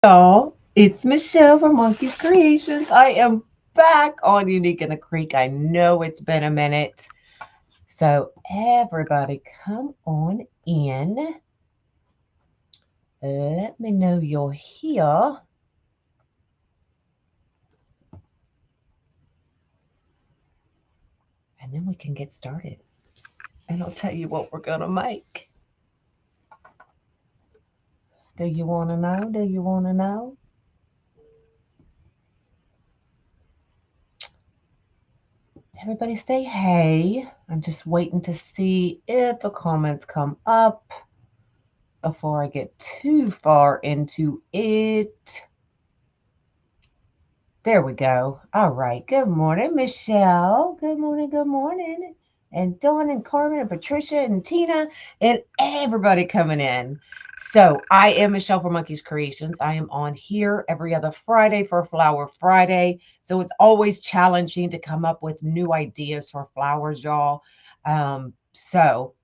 Y'all, it's Michelle from Monkey's Creations. I am back on Unique in the Creek. I know it's been a minute. So, everybody, come on in. Let me know you're here. And then we can get started. And I'll tell you what we're going to make. Do you want to know? Do you want to know? Everybody say hey. I'm just waiting to see if the comments come up before I get too far into it. There we go. All right. Good morning, Michelle. Good morning. Good morning. And Dawn and Carmen and Patricia and Tina and everybody coming in. So I am Michelle from Monkey's Creations. I am on here every other Friday for Flower Friday. So it's always challenging to come up with new ideas for flowers, y'all. So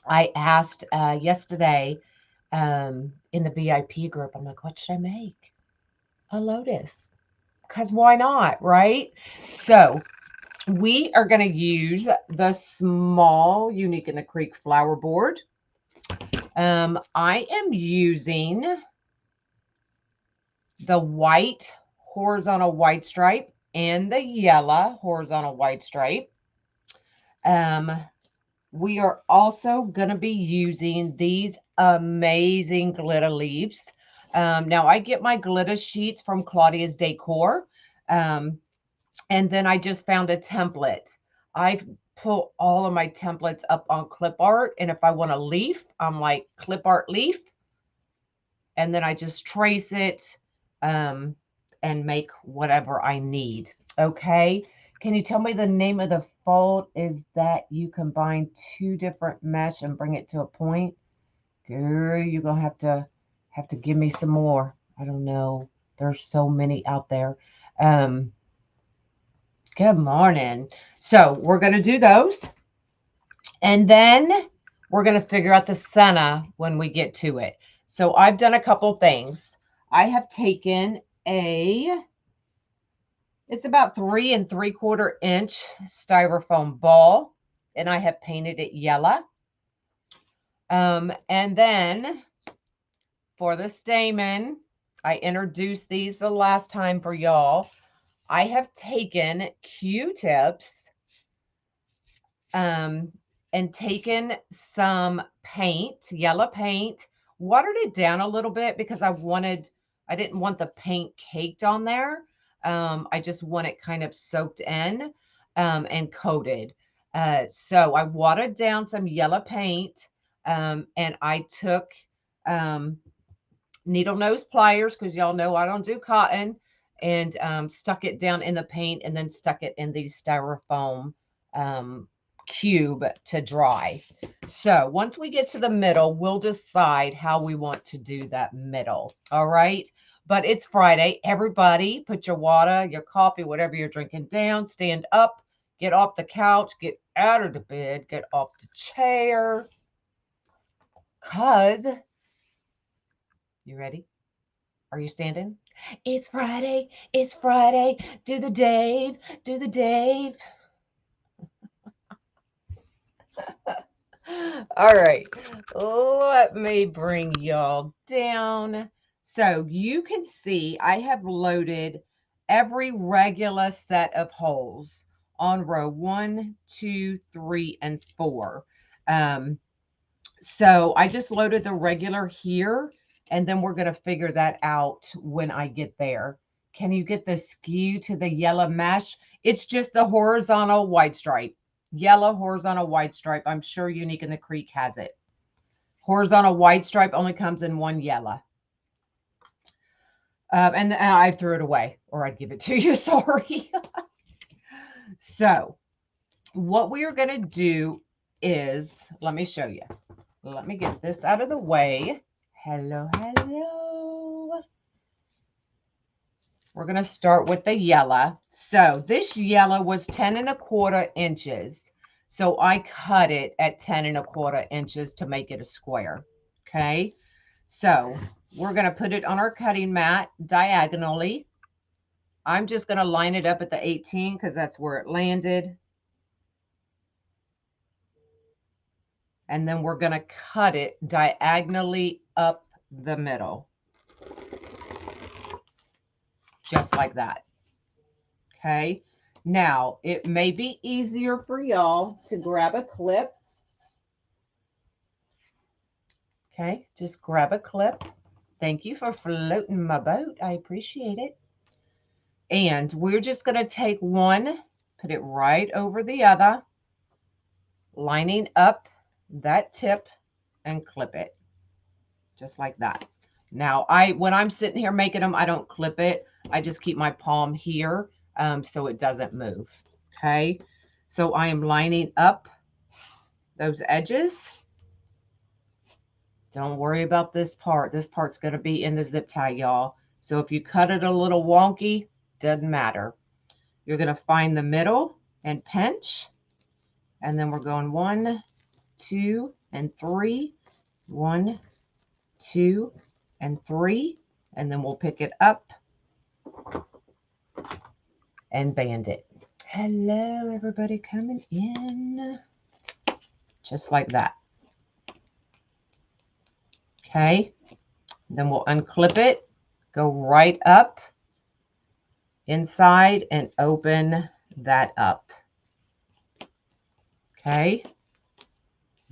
I asked yesterday in the VIP group, I'm like, what should I make? A lotus. Because why not, right? So we are going to use the small Unique in the Creek flower board. I am using the white horizontal white stripe and the yellow horizontal white stripe. We are also going to be using these amazing glitter leaves. Now I get my glitter sheets from Claudia's Decor. And then I just found a template. I've put all of my templates up on clip art. And if I want a leaf, I'm like clip art leaf. And then I just trace it and make whatever I need. Okay. Can you tell me the name of the fold? Is that you combine two different mesh and bring it to a point? Girl, you're gonna have to give me some more. I don't know. There's so many out there. Good morning. So we're going to do those. And then we're going to figure out the center when we get to it. So I've done a couple things. I have taken it's about 3 3/4 inch styrofoam ball, and I have painted it yellow. And then for the stamen, I introduced these the last time for y'all. I have taken Q-tips and taken some paint, yellow paint, watered it down a little bit because I didn't want the paint caked on there. I just want it kind of soaked in and coated. So I watered down some yellow paint and I took needle nose pliers, because y'all know I don't do cotton, and stuck it down in the paint and then stuck it in the styrofoam cube to dry. So once we get to the middle, we'll decide how we want to do that middle. All right. But it's Friday. Everybody put your water, your coffee, whatever you're drinking down, stand up, get off the couch, get out of the bed, get off the chair. Cause you ready? Are you standing? It's Friday. It's Friday. Do the Dave. Do the Dave. All right. Let me bring y'all down. So you can see I have loaded every regular set of holes on row 1, 2, 3, and 4. So I just loaded the regular here, and then we're going to figure that out when I get there. Can you get the skew to the yellow mesh? It's just the horizontal white stripe. Yellow horizontal white stripe. I'm sure Unique in the Creek has it. Horizontal white stripe only comes in one yellow. And I threw it away, or I'd give it to you. Sorry. So what we are going to do is, let me show you. Let me get this out of the way. Hello, hello. We're going to start with the yellow. So this yellow was 10 1/4 inches. So I cut it at 10 1/4 inches to make it a square. Okay. So we're going to put it on our cutting mat diagonally. I'm just going to line it up at the 18 because that's where it landed. And then we're going to cut it diagonally up the middle. Just like that. Okay. Now, it may be easier for y'all to grab a clip. Okay, just grab a clip. Thank you for floating my boat. I appreciate it. And we're just going to take one, put it right over the other, lining up that tip and clip it. Just like that. Now, when I'm sitting here making them, I don't clip it. I just keep my palm here so it doesn't move. Okay, so I am lining up those edges. Don't worry about this part. This part's going to be in the zip tie, y'all. So if you cut it a little wonky, doesn't matter. You're going to find the middle and pinch. And then we're going 1, 2, and 3. 1, 2, and 3. And then we'll pick it up and band it. Hello, everybody coming in. Just like that. Okay. Then we'll unclip it, go right up inside and open that up. Okay.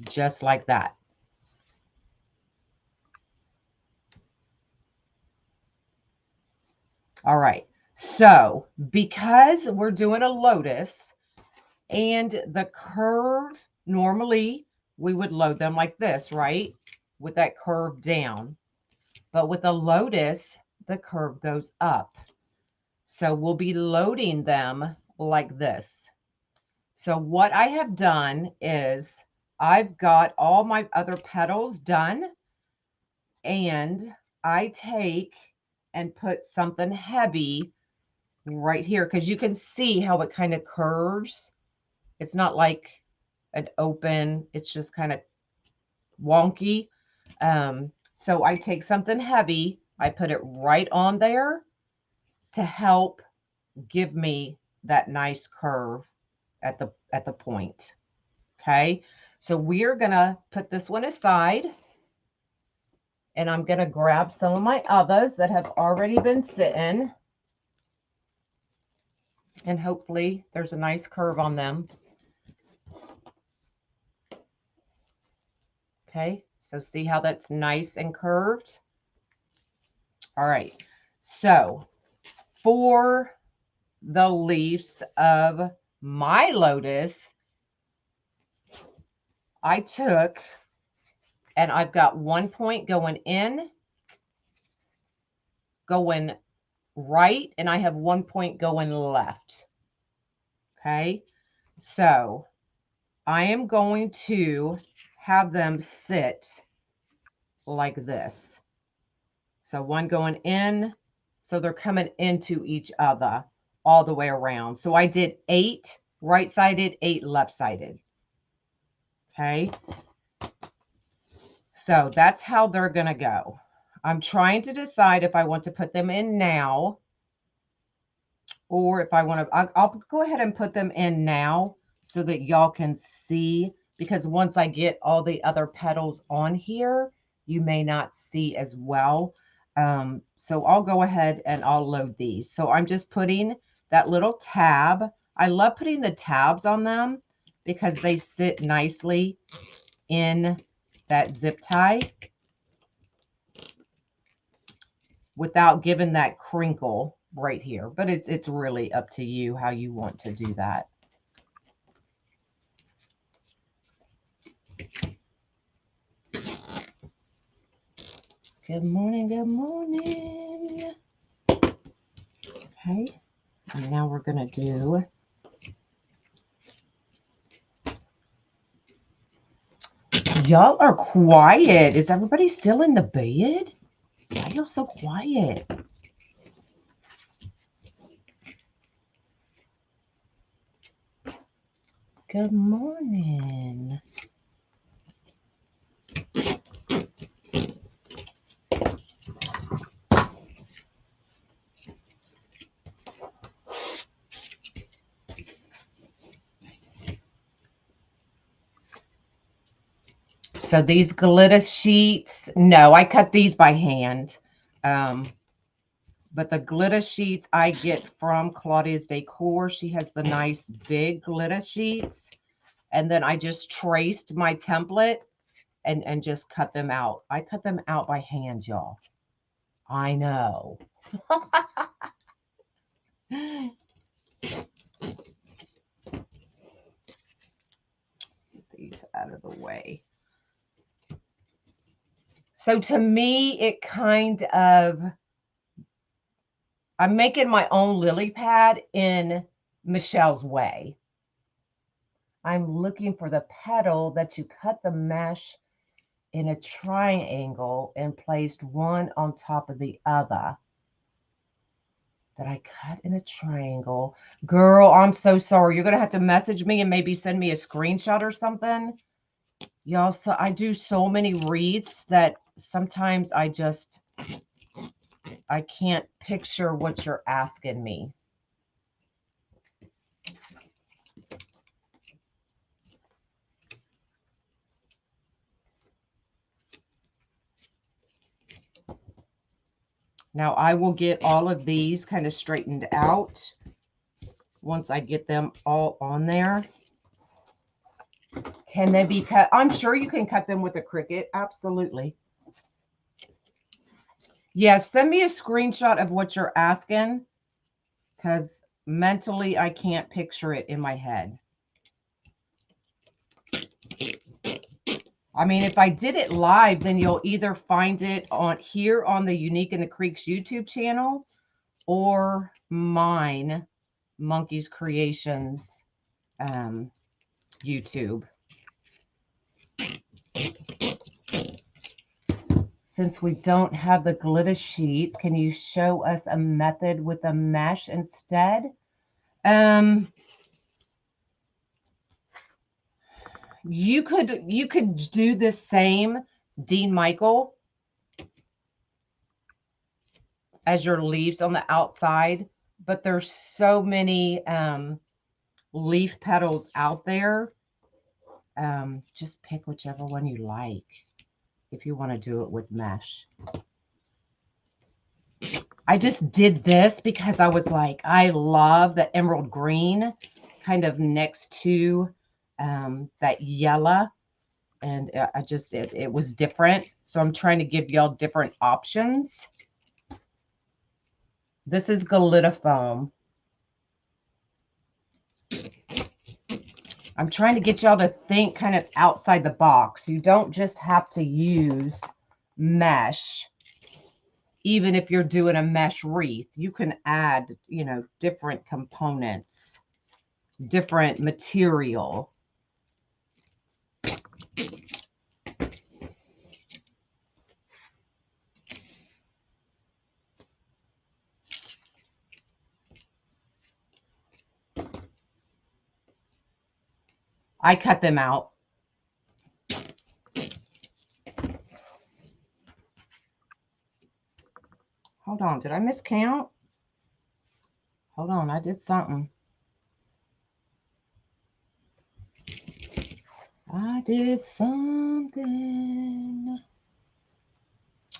Just like that. All right. So because we're doing a lotus and the curve, normally we would load them like this, right? With that curve down. But with a lotus, the curve goes up. So we'll be loading them like this. So what I have done is I've got all my other petals done, and I take and put something heavy right here because you can see how it kind of curves. It's not like an open, it's just kind of wonky. So I take something heavy, I put it right on there to help give me that nice curve at the point. Okay, so we're gonna put this one aside, and I'm gonna grab some of my others that have already been sitting, and hopefully there's a nice curve on them. Okay, so see how that's nice and curved. All right, so for the leaves of my lotus, I took, and I've got one point going in, going right, and I have one point going left. Okay, so I am going to have them sit like this. So one going in, so they're coming into each other all the way around. So I did 8 right-sided, 8 left-sided. Okay, so that's how they're going to go. I'm trying to decide if I want to put them in now, or if I want to, I'll go ahead and put them in now so that y'all can see, because once I get all the other petals on here, you may not see as well. So I'll go ahead and I'll load these. So I'm just putting that little tab. I love putting the tabs on them because they sit nicely in that zip tie without giving that crinkle right here. But it's really up to you how you want to do that. Good morning, good morning. Okay, and now we're going to do y'all are quiet. Is everybody still in the bed? Why are you so quiet? Good morning. So these glitter sheets, no, I cut these by hand. But the glitter sheets I get from Claudia's Decor. She has the nice big glitter sheets. And then I just traced my template and just cut them out. I cut them out by hand, y'all. I know. Get these out of the way. So to me, it kind of, I'm making my own lily pad in Michelle's way. I'm looking for the petal that you cut the mesh in a triangle and placed one on top of the other. That I cut in a triangle. Girl, I'm so sorry. You're going to have to message me and maybe send me a screenshot or something. Y'all, so I do so many wreaths that sometimes I can't picture what you're asking me. Now I will get all of these kind of straightened out once I get them all on there. Can they be cut? I'm sure you can cut them with a Cricut. Absolutely. Yeah, send me a screenshot of what you're asking, because mentally I can't picture it in my head. I mean, if I did it live, then you'll either find it on here on the Unique and the Creeks YouTube channel or mine, Monkey's Creations YouTube. Since we don't have the glitter sheets, can you show us a method with a mesh instead? You could do the same Dean Michael as your leaves on the outside, but there's so many leaf petals out there. Just pick whichever one you like if you want to do it with mesh. I just did this because I was like, I love the emerald green kind of next to that yellow. And I just, it was different. So I'm trying to give y'all different options. This is glitter foam. I'm trying to get y'all to think kind of outside the box. You don't just have to use mesh. Even if you're doing a mesh wreath, you can add, you know, different components, different material. I cut them out. Hold on, did I miscount? Hold on, I did something. I did something.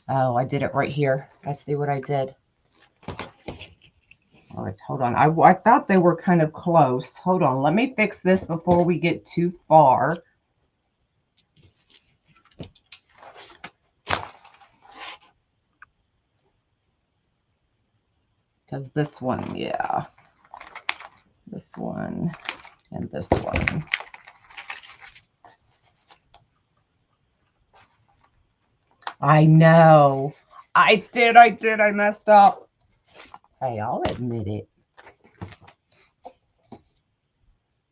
Oh, I did it right here. I see what I did. All right, hold on. I thought they were kind of close. Hold on. Let me fix this before we get too far. Because this one, yeah. This one and this one. I know. I messed up. Hey, I'll admit it.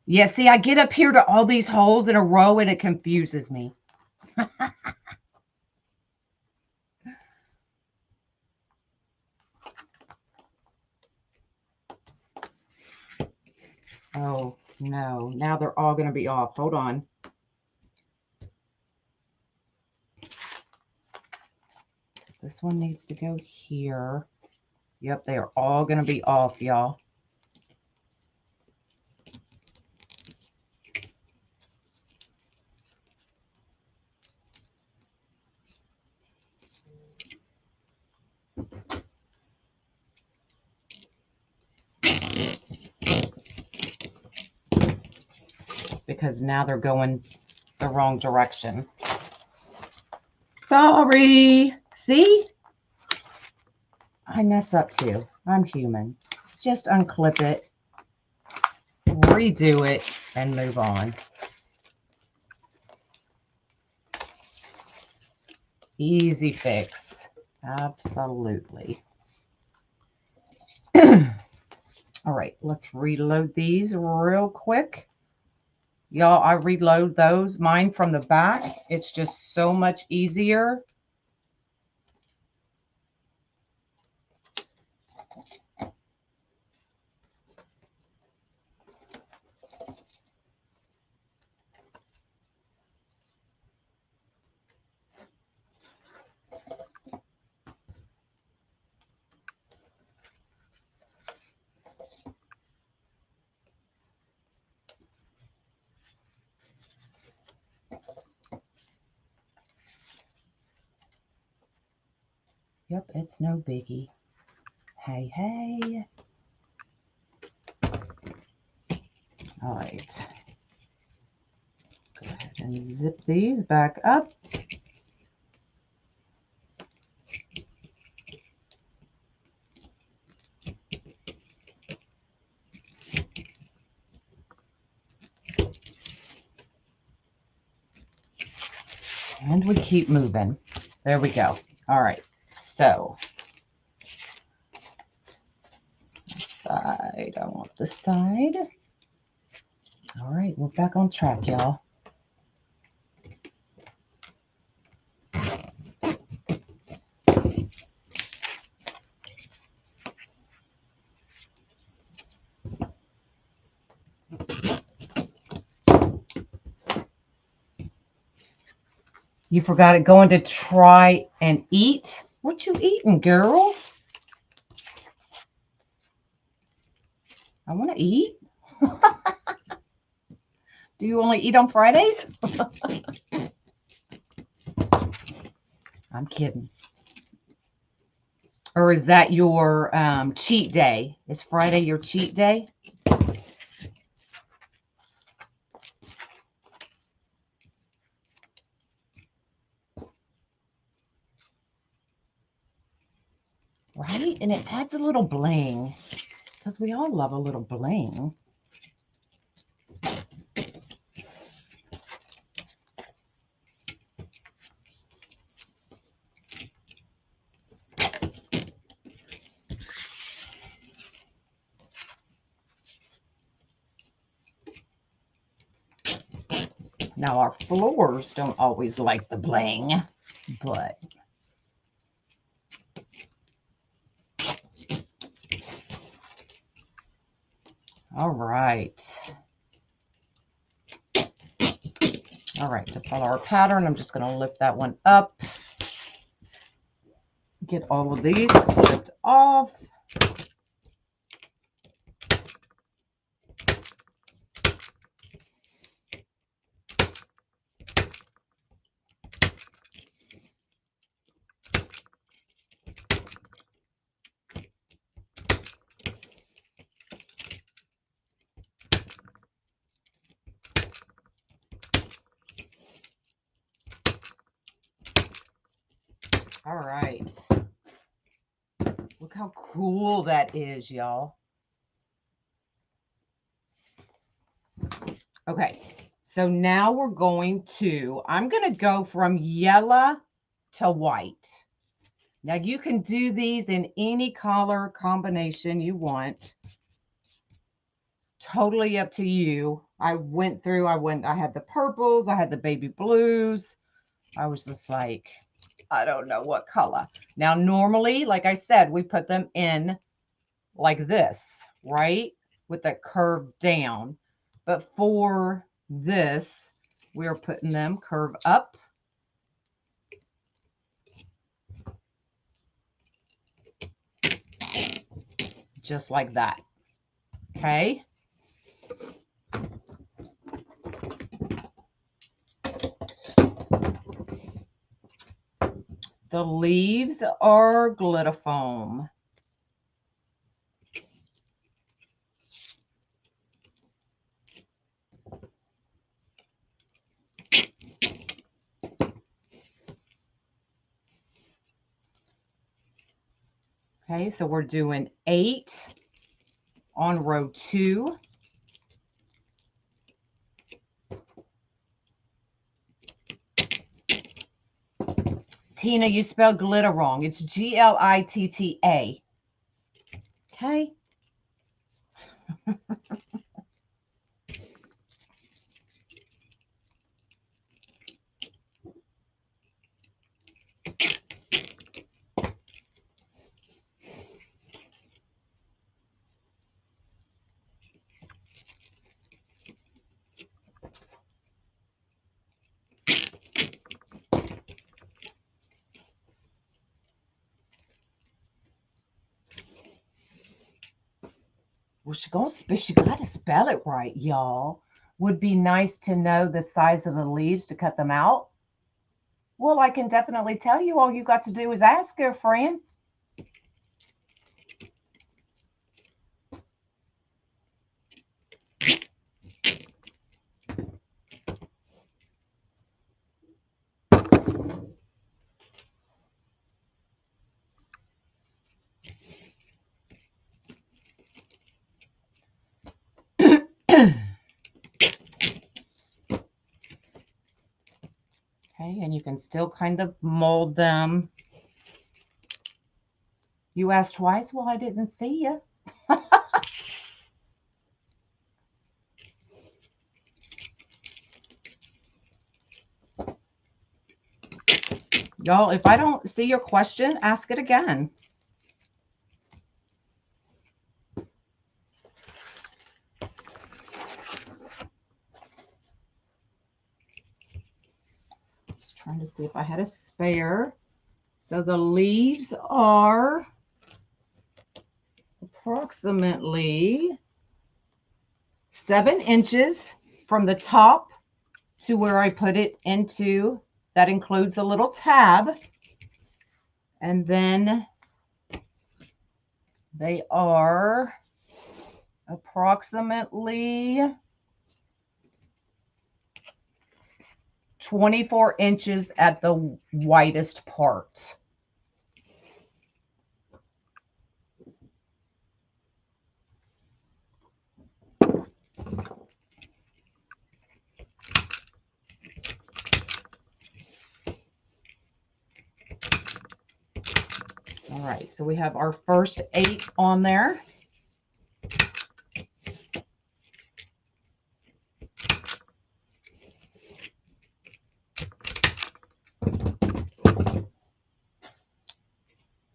Yeah, see, I get up here to all these holes in a row and it confuses me. Oh, no. Now they're all going to be off. Hold on. This one needs to go here. Yep, they are all going to be off, y'all. because now they're going the wrong direction. Sorry. See? I mess up too. I'm human. Just unclip it, redo it, and move on. Easy fix. Absolutely. All right, let's reload these real quick. Y'all, I reload those, mine from the back. It's just so much easier. Yep, it's no biggie. Hey, hey. All right. Go ahead and zip these back up. And we keep moving. There we go. All right. So, this side. I want this side. All right. We're back on track, y'all. You forgot it going to try and eat? What you eating, girl? I want to eat. Do you only eat on Fridays? I'm kidding. Or is that your cheat day? Is Friday your cheat day? Right? And it adds a little bling. Because we all love a little bling. Now, our floors don't always like the bling, but all right. All right, to follow our pattern, I'm just going to lift that one up. Get all of these flipped off. All right. Look how cool that is, y'all. Okay, so now we're going to, I'm going to go from yellow to white. Now you can do these in any color combination you want. Totally up to you. I had the purples, I had the baby blues. I was just like, I don't know what color. Now, normally, like I said, we put them in like this, right? With that curve down. But for this, we're putting them curve up. Just like that. Okay. The leaves are glitter foam. Okay, so we're doing 8 on row 2. Tina, you spelled glitter wrong. It's Glitta. Okay. Well, she got to spell it right, y'all. Would be nice to know the size of the leaves to cut them out. Well, I can definitely tell you. All you got to do is ask her, friend. Okay, and you can still kind of mold them. You asked twice? Well, I didn't see you. Y'all, if I don't see your question, ask it again. Just trying to see if I had a spare. So the leaves are approximately 7 inches from the top to where I put it into. That includes a little tab. And then they are approximately 24 inches at the widest part. All right, so we have our first 8 on there.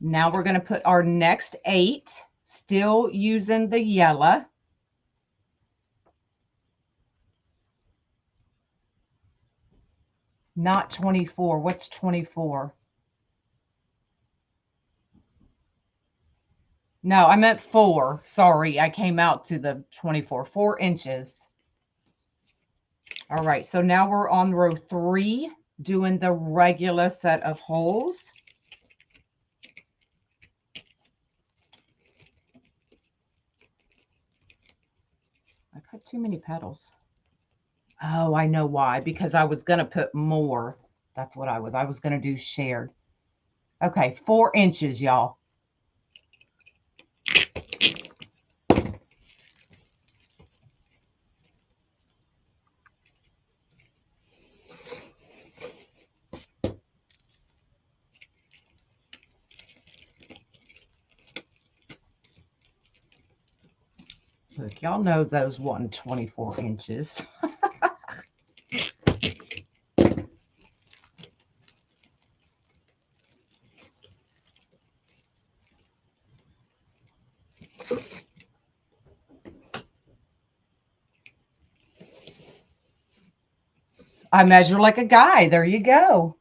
Now we're going to put our next 8, still using the yellow. Not 24. What's 24? No, I meant 4. Sorry, I came out to the 24. 4 inches. All right, so now we're on row 3, doing the regular set of holes. I cut too many petals. Oh, I know why. Because I was going to put more. That's what I was. I was going to do shared. Okay, 4 inches, y'all. Look, y'all know those wasn't 24 inches. I measure like a guy. There you go.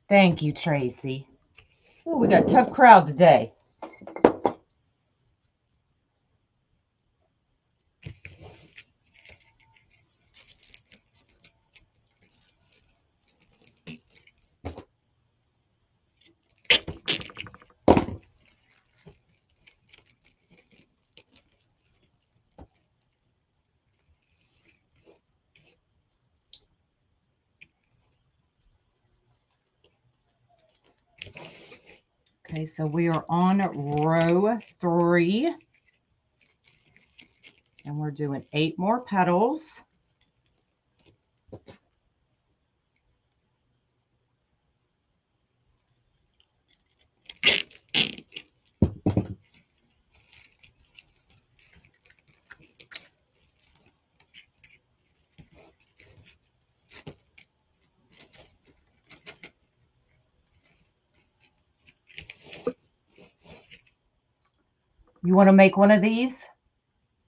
Thank you, Tracy. Oh, we got a tough crowd today. Okay, so we are on row 3. And we're doing 8 more petals. You want to make one of these?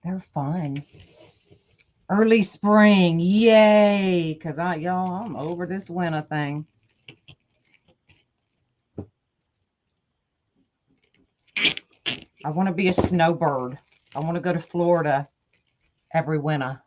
They're fun. Early spring, yay! Because y'all, I'm over this winter thing. I want to be a snowbird. I want to go to Florida every winter.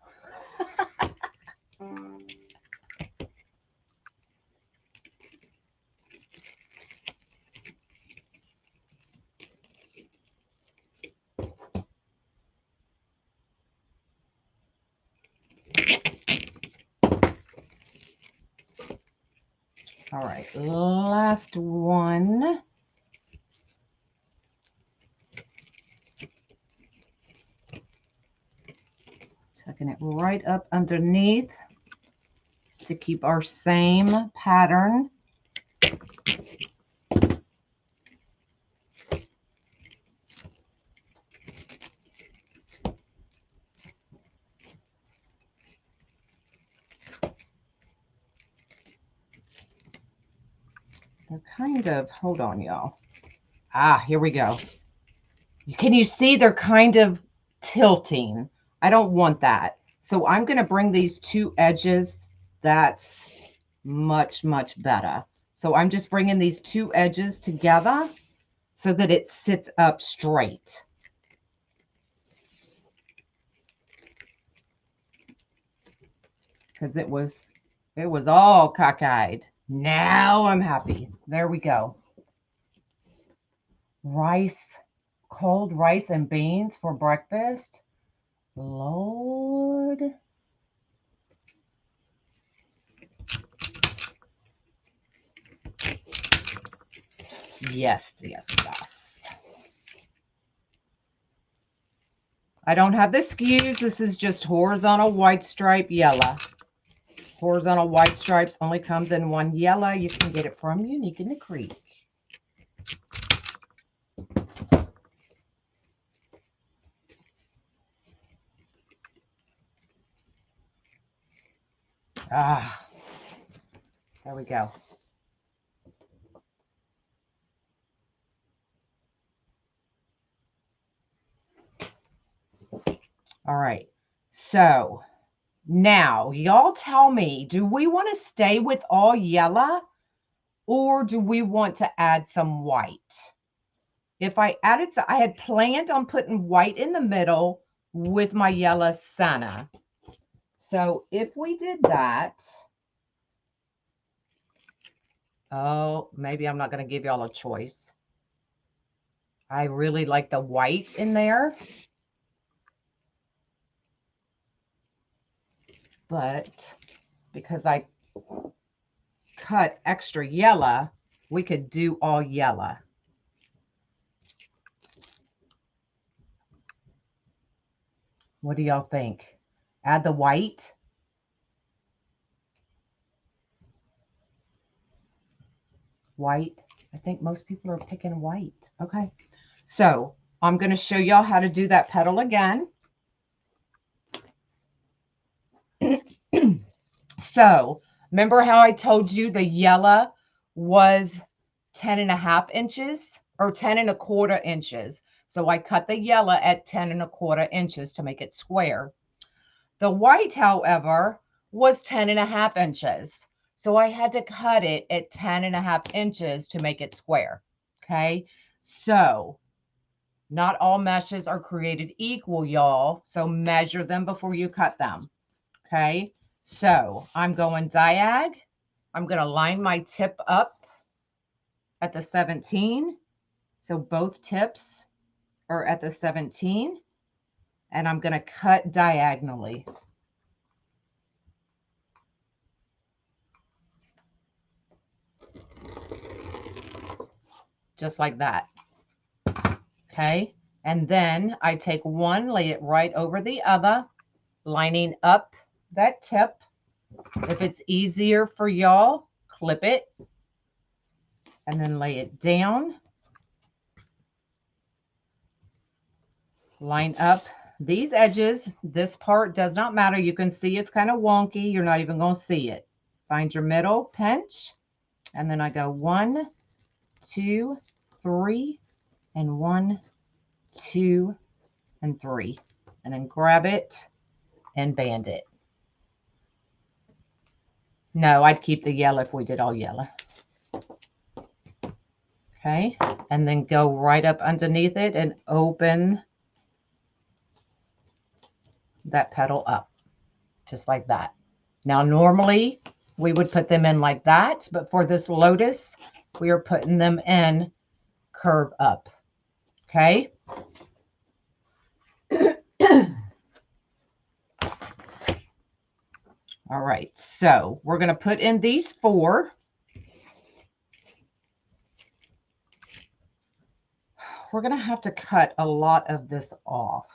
All right, last one. Tucking it right up underneath to keep our same pattern. They're kind of, hold on, y'all. Ah, here we go. Can you see they're kind of tilting? I don't want that. So I'm going to bring these 2 edges. That's much, much better. So I'm just bringing these 2 edges together so that it sits up straight. Because it was all cockeyed. Now I'm happy. There we go. Rice, cold rice and beans for breakfast. Lord. Yes, yes, yes. I don't have the skews. This is just horizontal white stripe yellow. Horizontal white stripes only comes in 1 yellow. You can get it from Unique in the Creek. Ah, there we go. All right. So now y'all tell me, do we want to stay with all yellow or do we want to add some white? If I added, I had planned on putting white in the middle with my yellow Santa. So if we did that, oh, maybe I'm not going to give y'all a choice. I really like the white in there. But because I cut extra yellow, we could do all yellow. What do y'all think? Add the white? White. I think most people are picking white. Okay. So I'm going to show y'all how to do that petal again. So remember how I told you the yellow was 10.5 inches or 10.25 inches. So I cut the yellow at 10.25 inches to make it square. The white, however, was 10.5 inches. So I had to cut it at 10.5 inches to make it square. Okay. So not all meshes are created equal, y'all. So measure them before you cut them. Okay. So I'm going diag. I'm going to line my tip up at the 17. So both tips are at the 17. And I'm going to cut diagonally. just like that. Okay. And then I take one, lay it right over the other, lining up that tip. If it's easier for y'all, clip it and then lay it down. Line up these edges. This part does not matter. You can see it's kind of wonky. You're not even going to see it. Find your middle, pinch, and then I go 1, 2, 3, and 1, 2, and 3, and then grab it and band it. No, I'd keep the yellow if we did all yellow. Okay, and then go right up underneath it and open that petal up, just like that. Now, normally we would put them in like that, but for this lotus, we are putting them in curve up. Okay. All right, so we're going to put in these 4. We're going to have to cut a lot of this off.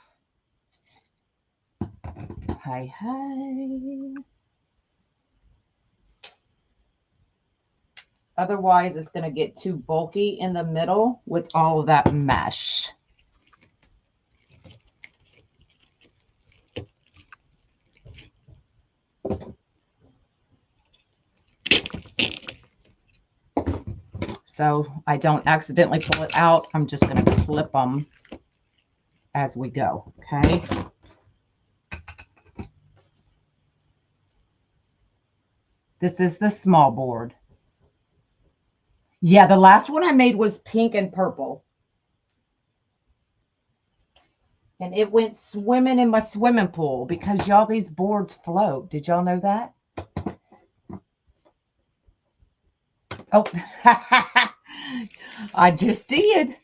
Hi. Otherwise, it's going to get too bulky in the middle with all of that mesh. So I don't accidentally pull it out. I'm just going to clip them as we go. Okay. This is the small board. Yeah, the last one I made was pink and purple. And it went swimming in my swimming pool because y'all, these boards float. Did y'all know that? Oh, I just did.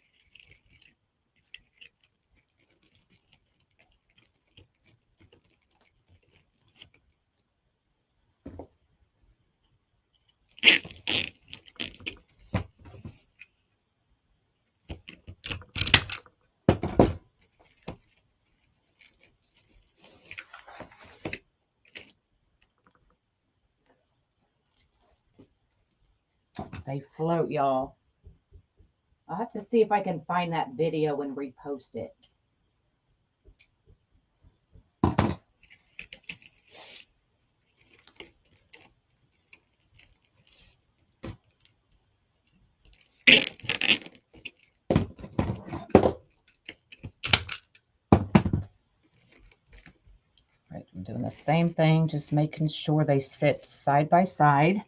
They float, y'all. I'll have to see if I can find that video and repost it. Right, I'm doing the same thing, just making sure they sit side by side.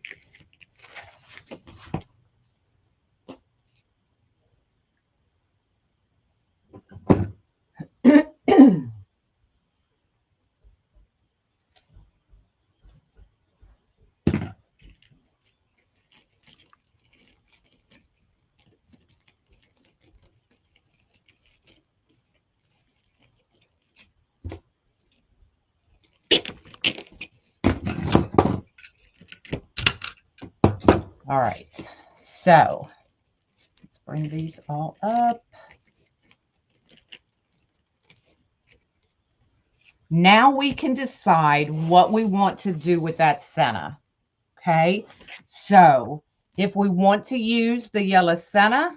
All right, so let's bring these all up. Now we can decide what we want to do with that center. Okay, so if we want to use the yellow center,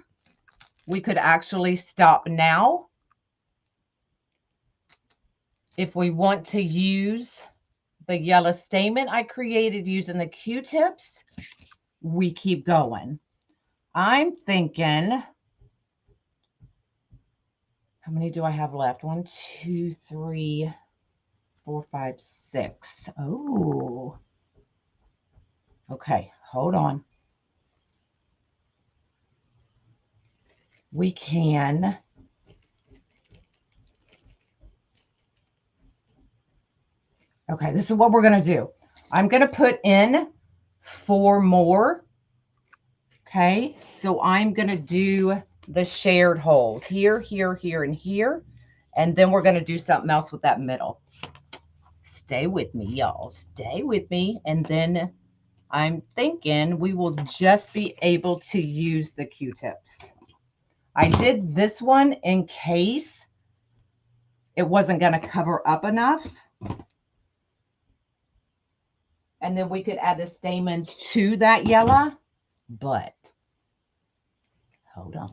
we could actually stop now. If we want to use the yellow stamen I created using the Q-tips, we keep going. I'm thinking, how many do I have left? 1, 2, 3, 4, 5, 6. Oh, okay, hold on. We can okay, this is what we're going to do. I'm going to put in 4 more. Okay, so I'm going to do the shared holes here, here, here, and here. And then we're going to do something else with that middle. Stay with me, y'all. Stay with me. And then I'm thinking we will just be able to use the Q-tips. I did this one in case it wasn't going to cover up enough. And then we could add the stamens to that yellow. But, hold on.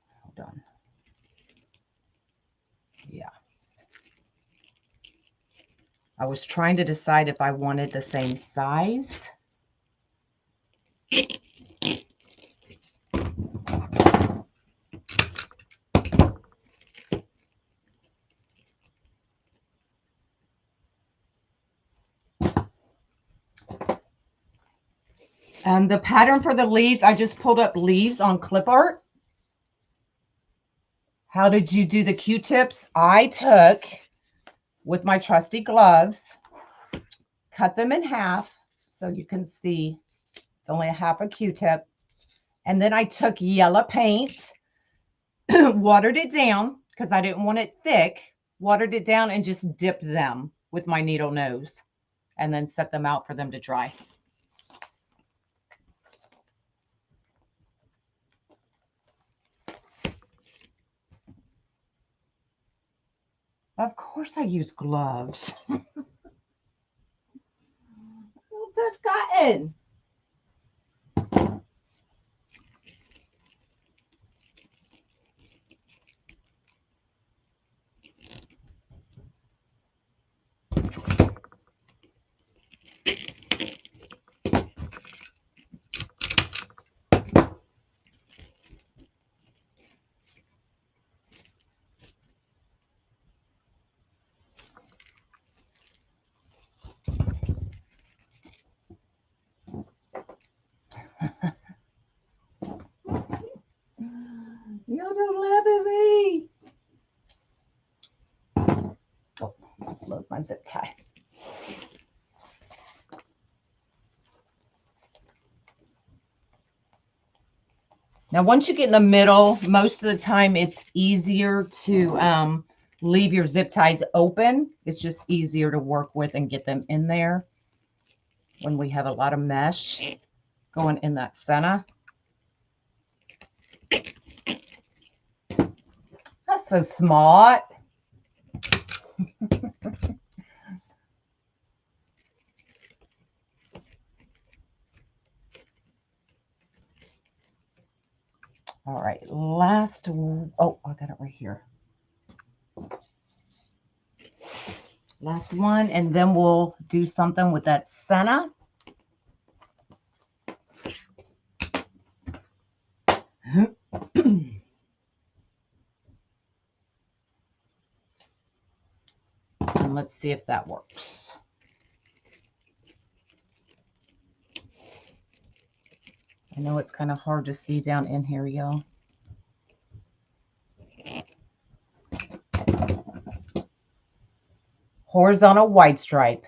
Hold on. Yeah. I was trying to decide if I wanted the same size. And the pattern for the leaves, I just pulled up leaves on clip art. How did you do the Q-tips? I took, with my trusty gloves, cut them in half so you can see it's only a half a Q-tip. And then I took yellow paint, watered it down because I didn't want it thick, watered it down and just dipped them with my needle nose and then set them out for them to dry. Of course I use gloves. That's cotton. Y'all don't laugh at me. Oh, load my zip tie. Now, once you get in the middle, most of the time it's easier to leave your zip ties open. It's just easier to work with and get them in there when we have a lot of mesh going in that center. That's so smart. All right, last, oh, I got it right here. Last one, and then we'll do something with that center. And let's see if that works. I know it's kind of hard to see down in here, y'all. Horizontal white stripe.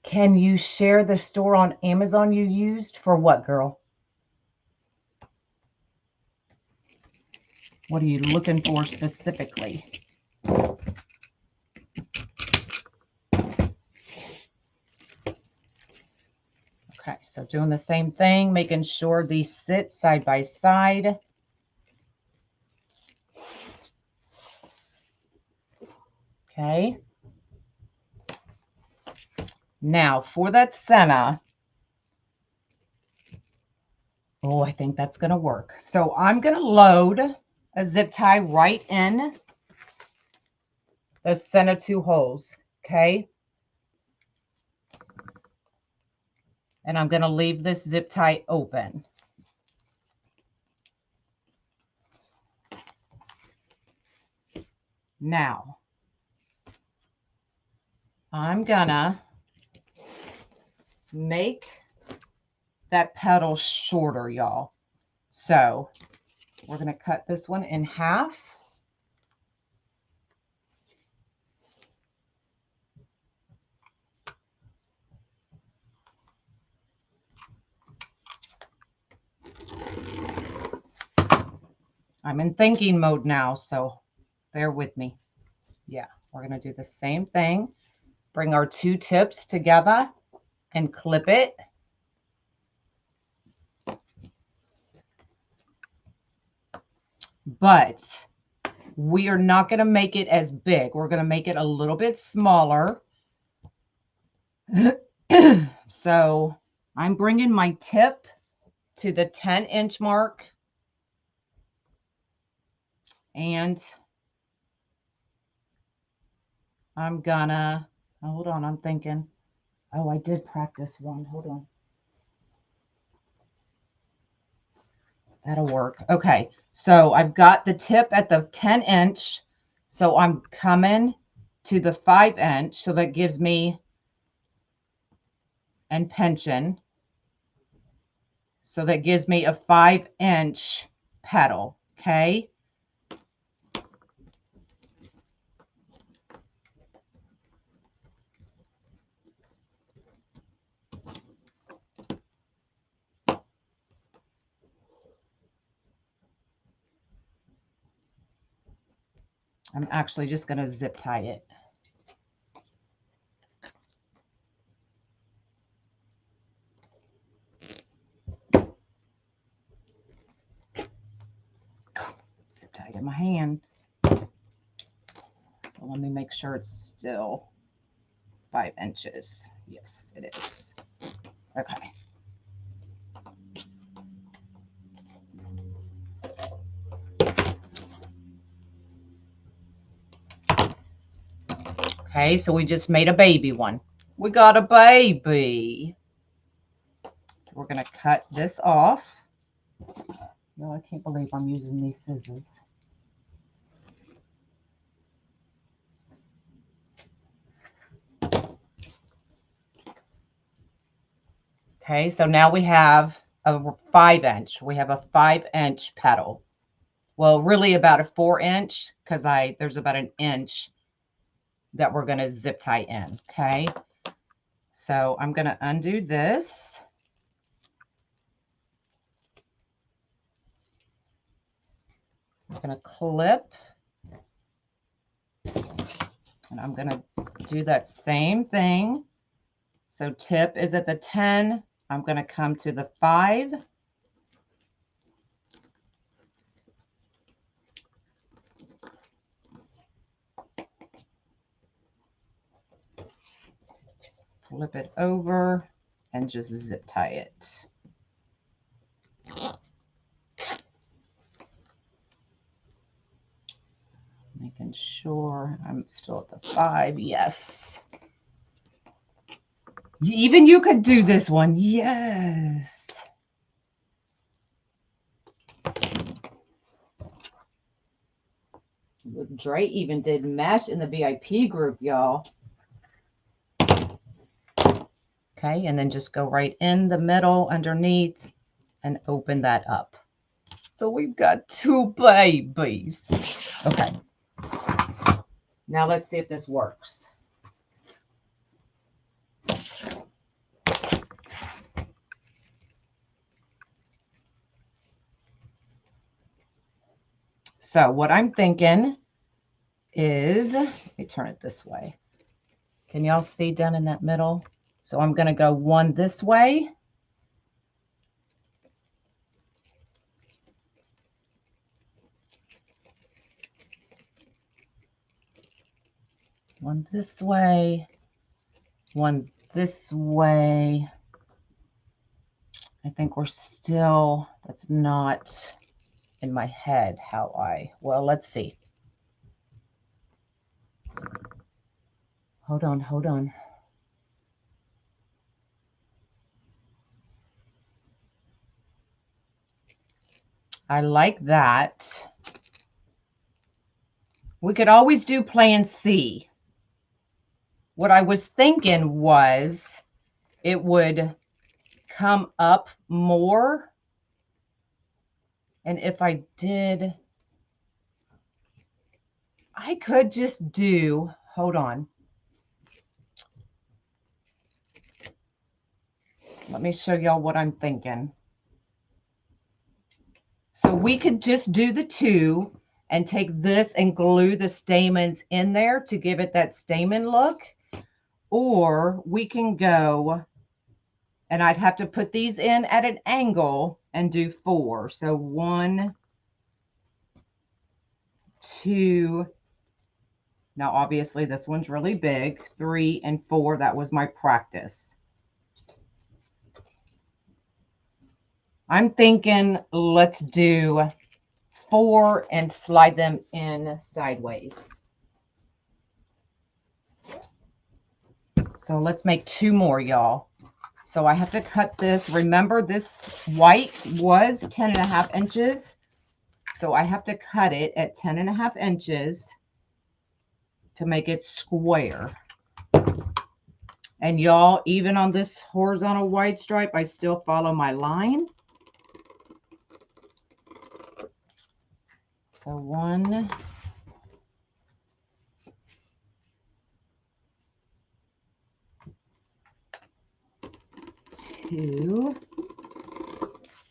Can you share the store on Amazon you used for what, girl? What are you looking for specifically? Okay, so doing the same thing, making sure these sit side by side. Okay. Now for that center, oh, I think that's going to work. So I'm going to load a zip tie right in those center two holes. Okay. And I'm going to leave this zip tie open. Now, I'm going to make that petal shorter, y'all. So we're going to cut this one in half. I'm in thinking mode now, so bear with me. Yeah, we're going to do the same thing. Bring our two tips together and clip it. But we are not going to make it as big. We're going to make it a little bit smaller. So I'm bringing my tip to the 10-inch mark. And I'm gonna, hold on, I'm thinking. Oh, I did practice one. Hold on. That'll work. Okay, so I've got the tip at the 10-inch. So I'm coming to the 5-inch. So that gives me, and pinching. So that gives me a 5-inch petal. Okay. I'm actually just going to zip tie it. Zip tie it in my hand. So let me make sure it's still 5 inches. Yes, it is. Okay. Okay, so we just made a baby one. We got a baby. So we're going to cut this off. No, I can't believe I'm using these scissors. Okay, so now we have a 5-inch. We have a 5-inch petal. Well, really about a 4-inch because there's about an inch that we're going to zip tie in. Okay, so I'm going to undo this. I'm going to clip. And I'm going to do that same thing. So tip is at the 10. I'm going to come to the 5. Flip it over and just zip tie it. Making sure I'm still at the 5. Yes. Even you could do this one. Yes. Dre even did mesh in the VIP group, y'all. Okay, and then just go right in the middle underneath and open that up. So we've got 2 babies. Okay. Now let's see if this works. So what I'm thinking is, let me turn it this way. Can y'all see down in that middle? So I'm going to go one this way. One this way. One this way. I think we're still, that's not in my head how well, let's see. Hold on, hold on. I like that. We could always do plan C. What I was thinking was it would come up more. And if I did, I could just do, hold on. Let me show y'all what I'm thinking. So we could just do the 2 and take this and glue the stamens in there to give it that stamen look. Or we can go, and I'd have to put these in at an angle and do 4. So 1, 2. Now, obviously, this one's really big. 3 and 4. That was my practice. I'm thinking let's do 4 and slide them in sideways. So let's make 2 more, y'all. So I have to cut this. Remember, this white was 10.5 inches. So I have to cut it at 10.5 inches to make it square. And y'all, even on this horizontal white stripe, I still follow my line. So 1, 2.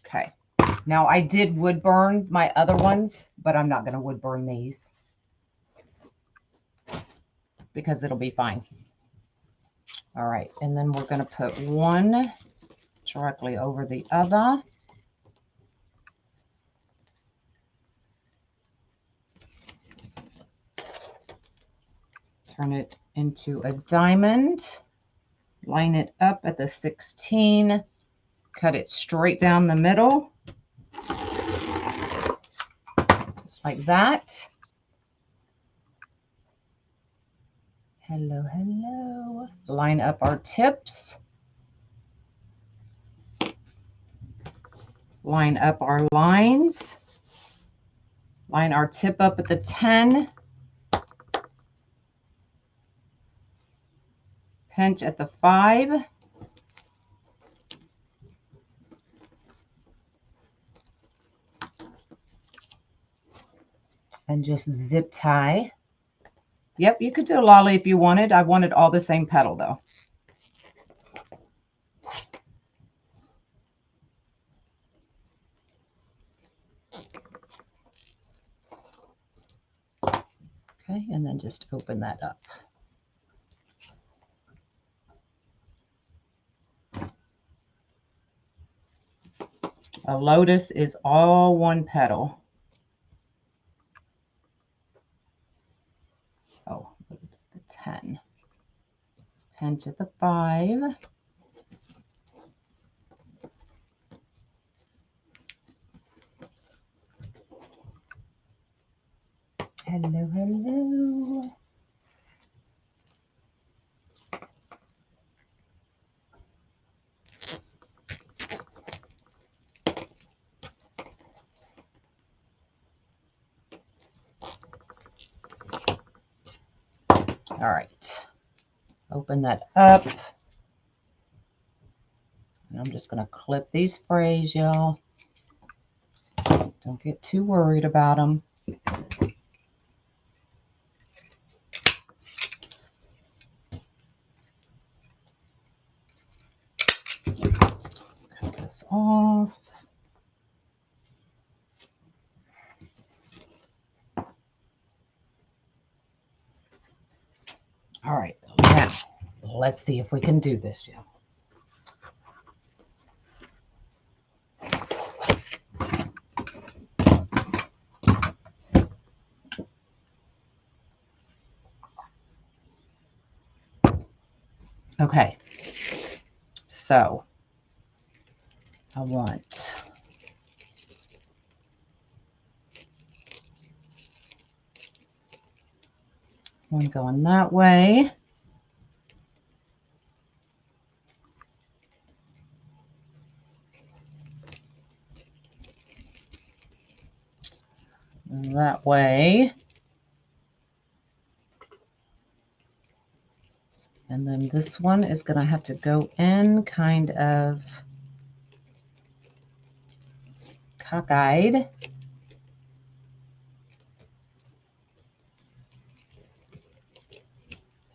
Okay. Now I did wood burn my other ones, but I'm not going to wood burn these because it'll be fine. All right. And then we're going to put one directly over the other. Turn it into a diamond. Line it up at the 16. Cut it straight down the middle. Just like that. Hello, hello. Line up our tips. Line up our lines. Line our tip up at the 10. Pinch at the 5. And just zip tie. Yep, you could do a lolly if you wanted. I wanted all the same petal though. Okay, and then just open that up. A lotus is all one petal. Oh, look at the 10. Pinch at the 5. Hello, hello. All right. Open that up. And I'm just going to clip these sprays, y'all. Don't get too worried about them. Cut this off. All right, now let's see if we can do this, y'all. Okay, so I want one going that way. And that way. And then this one is going to have to go in kind of cockeyed.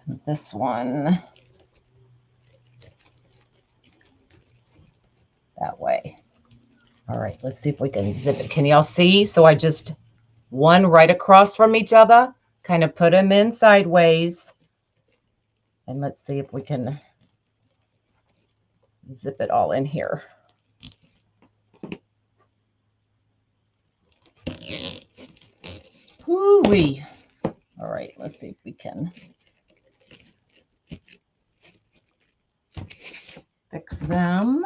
And this one that way. All right. right, let's see if we can zip it. Can y'all see? So I just one right across from each other, kind of put them in sideways. And let's see if we can zip it all in here. Woo-wee. All right, let's see if we can fix them.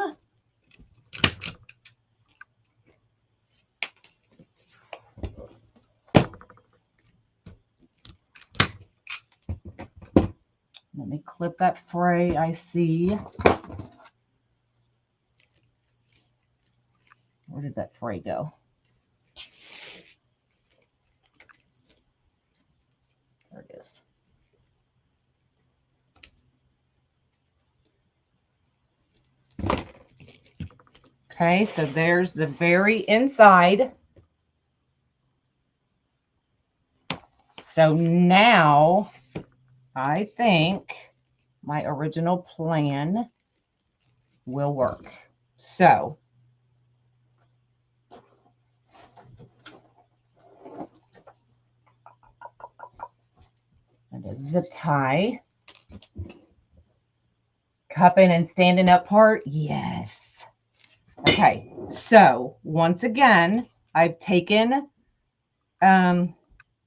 Let me clip that fray I see. Where did that fray go? There it is. Okay, so there's the very inside. So now I think my original plan will work. So and a zip tie. Cupping and standing up part, yes. Okay, so once again, I've taken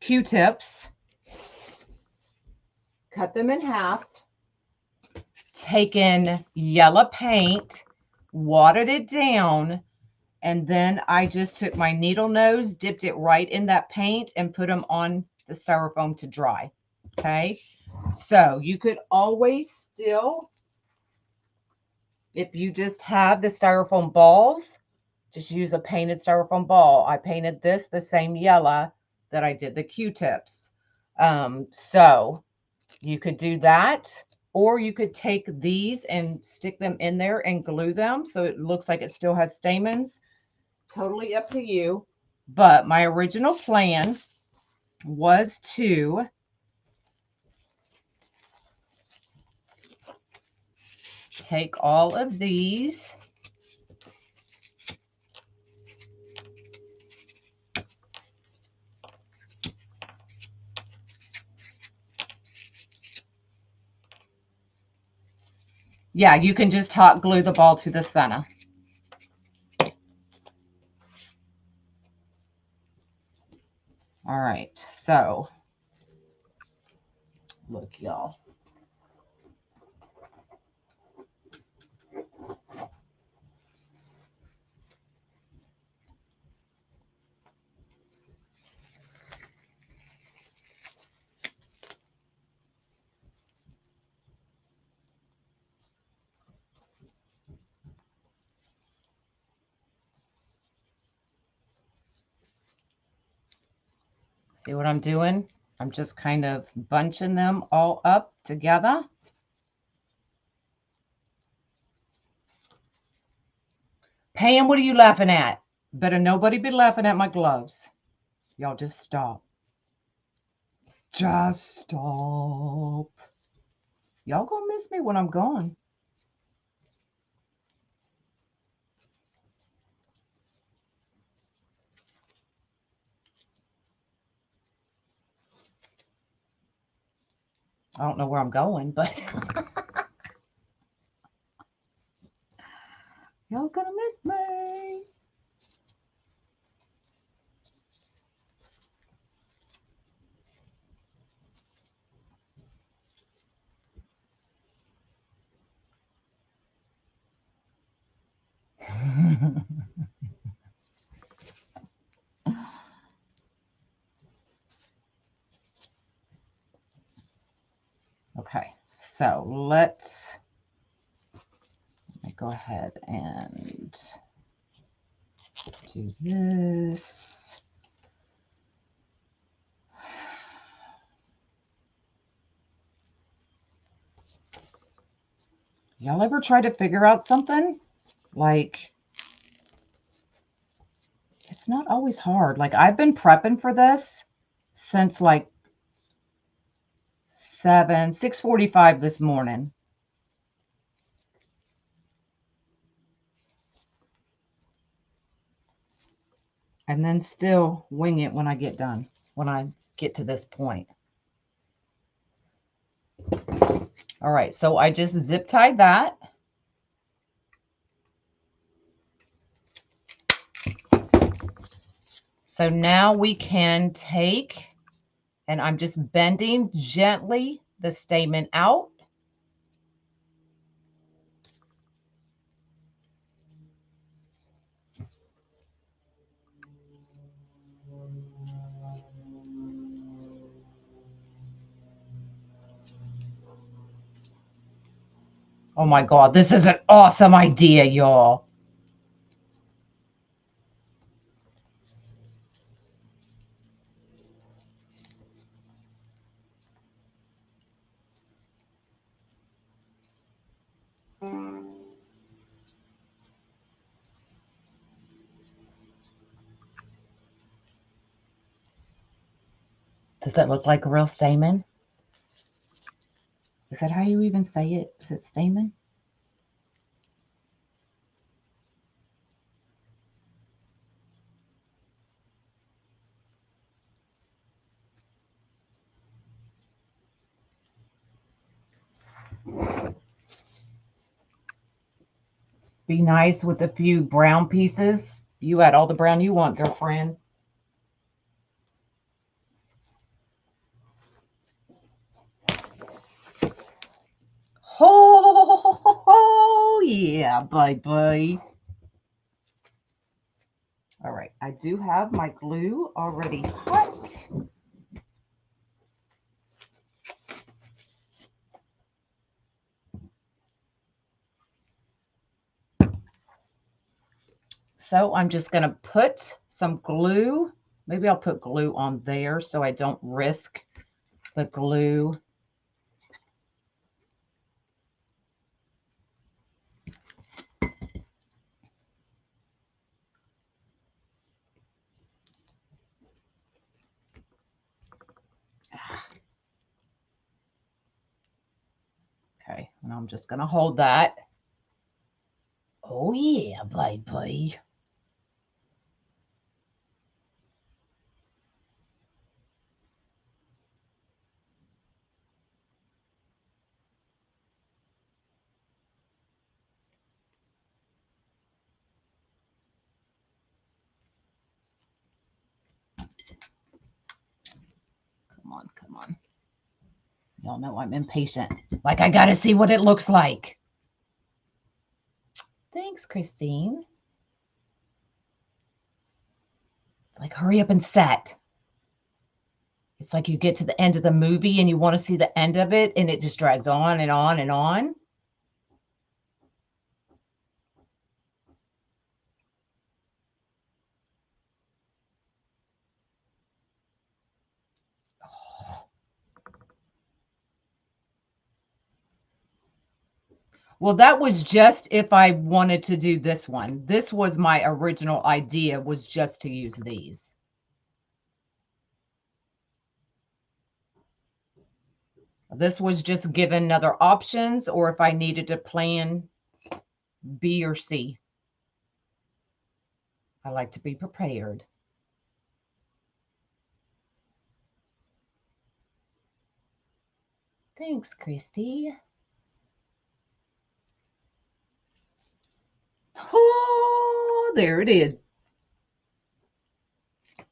Q-tips, cut them in half, taken yellow paint, watered it down, and then I just took my needle nose, dipped it right in that paint, and put them on the styrofoam to dry. Okay, so you could always still, if you just have the styrofoam balls, just use a painted styrofoam ball. I painted this the same yellow that I did the Q-tips. So you could do that, or you could take these and stick them in there and glue them so it looks like it still has stamens. Totally up to you. But my original plan was to take all of these you can just hot glue the ball to the center. All right, so look, y'all. See what I'm doing? I'm just kind of bunching them all up together. Pam, what are you laughing at? Better nobody be laughing at my gloves. Y'all just stop. Just stop. Y'all gonna miss me when I'm gone. I don't know where I'm going, but y'all gonna miss me. Okay, so let's go ahead and do this. Y'all ever try to figure out something? Like, it's not always hard. Like, I've been prepping for this since like 6:45 this morning. and then still wing it when I get done, when I get to this point. All right, so I just zip tied that. So now we can take, and I'm just bending gently the stamen out. Oh my God, this is an awesome idea, y'all. Does that look like a real stamen? Is that how you even say it? Is it stamen? Be nice with a few brown pieces. You add all the brown you want, girlfriend. Oh, yeah, baby. All right, I do have my glue already hot. So I'm just going to put some glue. Maybe I'll put glue on there so I don't risk the glue. Okay, and I'm just going to hold that. Oh, yeah, baby. Come on, come on. Y'all know I'm impatient. Like, I got to see what it looks like. Thanks, Christine. Like, hurry up and set. It's like you get to the end of the movie and you want to see the end of it, and it just drags on and on and on. Well, that was just if I wanted to do this one. This was my original idea, was just to use these. This was just given other options, or if I needed to plan B or C. I like to be prepared. Thanks, Christy. Oh, there it is.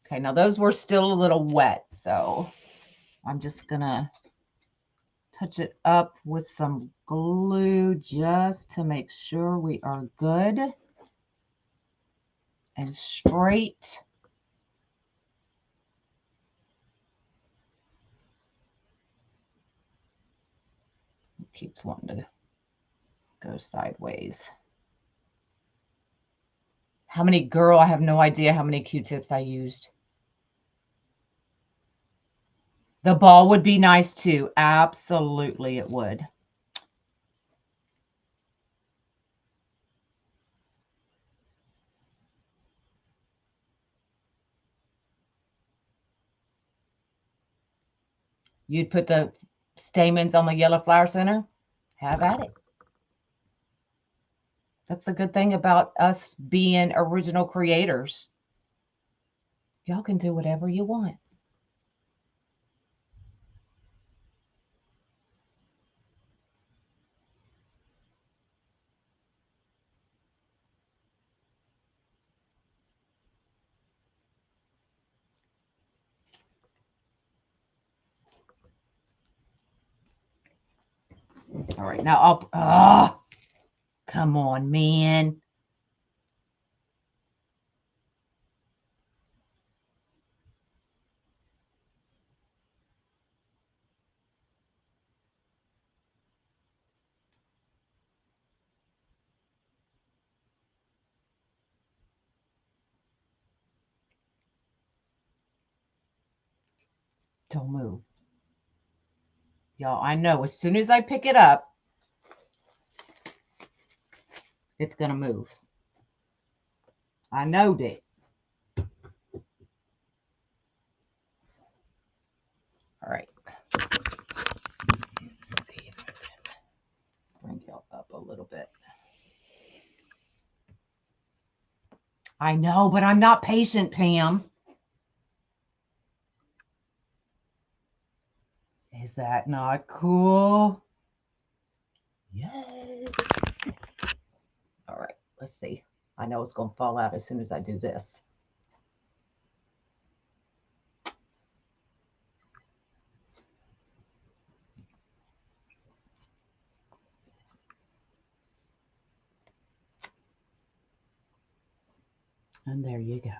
Okay, now those were still a little wet, so I'm just gonna touch it up with some glue just to make sure we are good and straight. It keeps wanting to go sideways. How many, girl, I have no idea how many Q-tips I used. The ball would be nice too. Absolutely, it would. You'd put the stamens on the yellow flower center? Have at it. That's the good thing about us being original creators. Y'all can do whatever you want. All right, now I'll, come on, man. Don't move. Y'all, I know as soon as I pick it up, it's going to move. I knowed it. All right. Let's see if I can bring y'all up a little bit. I know, but I'm not patient, Pam. Is that not cool? Yes. All right, let's see. I know it's going to fall out as soon as I do this. And there you go.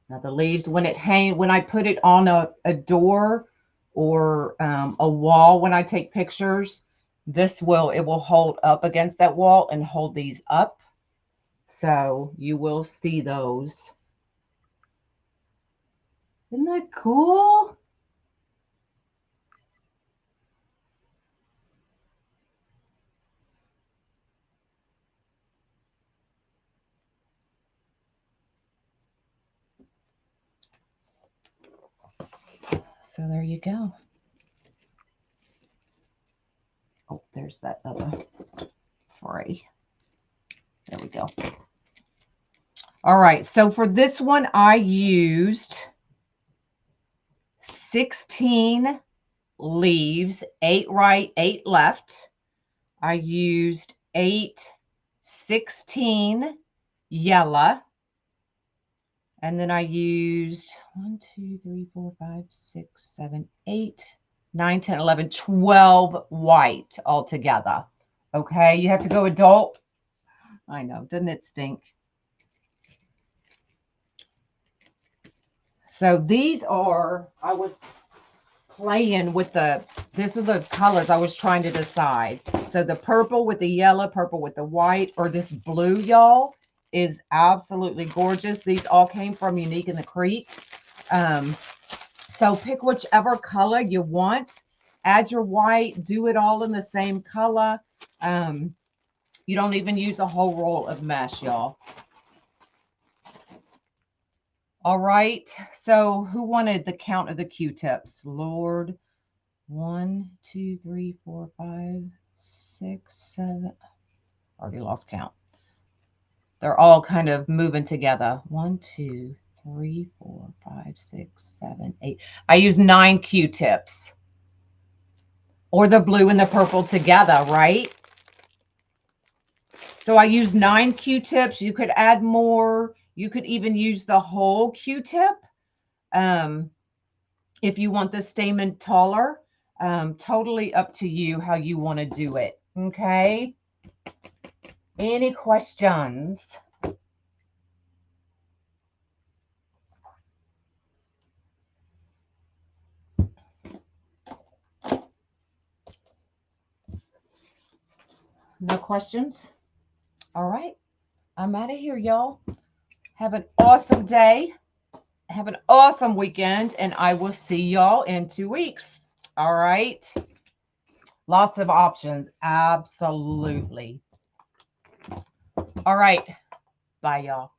Now the leaves, when I put it on a door or a wall, when I take pictures, it will hold up against that wall and hold these up. So you will see those. Isn't that cool? So there you go. Oh, there's that other fray. There we go. All right, so for this one, I used 16 leaves, 8 right, 8 left. I used 8, 16 yellow. And then I used 1, 2, 3, 4, 5, 6, 7, 8, 9, 10, 11, 12 white altogether. Okay, you have to go adult. I know, doesn't it stink? So these are, I was playing with these are the colors I was trying to decide. So the purple with the yellow, purple with the white, or this blue, y'all, is absolutely gorgeous. These all came from Unique in the Creek. So pick whichever color you want. Add your white. Do it all in the same color. You don't even use a whole roll of mesh, y'all. All right. So who wanted the count of the Q-tips? Lord. 1, 2, 3, 4, 5, 6, 7. Already lost count. They're all kind of moving together. 1, 2, 3, 4, 5, 6, 7, 8. I use 9 Q-tips. Or the blue and the purple together, right? So I use 9 Q-tips. You could add more. You could even use the whole Q-tip. If you want the stamen taller, totally up to you how you want to do it. Okay. Any questions? No questions? All right. I'm out of here, y'all. Have an awesome day. Have an awesome weekend, and I will see y'all in 2 weeks. All right. Lots of options. Absolutely. All right. Bye, y'all.